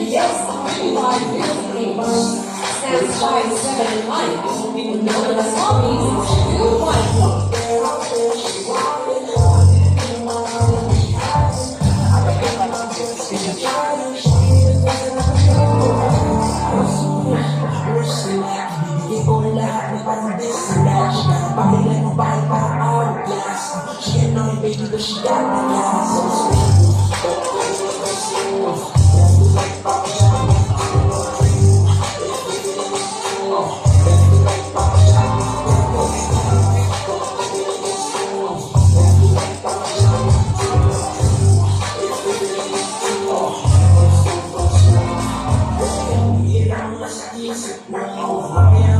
Yes, 25 years neighbors. Stands 5'7" in height. Known as Mommy's 2.1. She got my eyes so sweet. I'm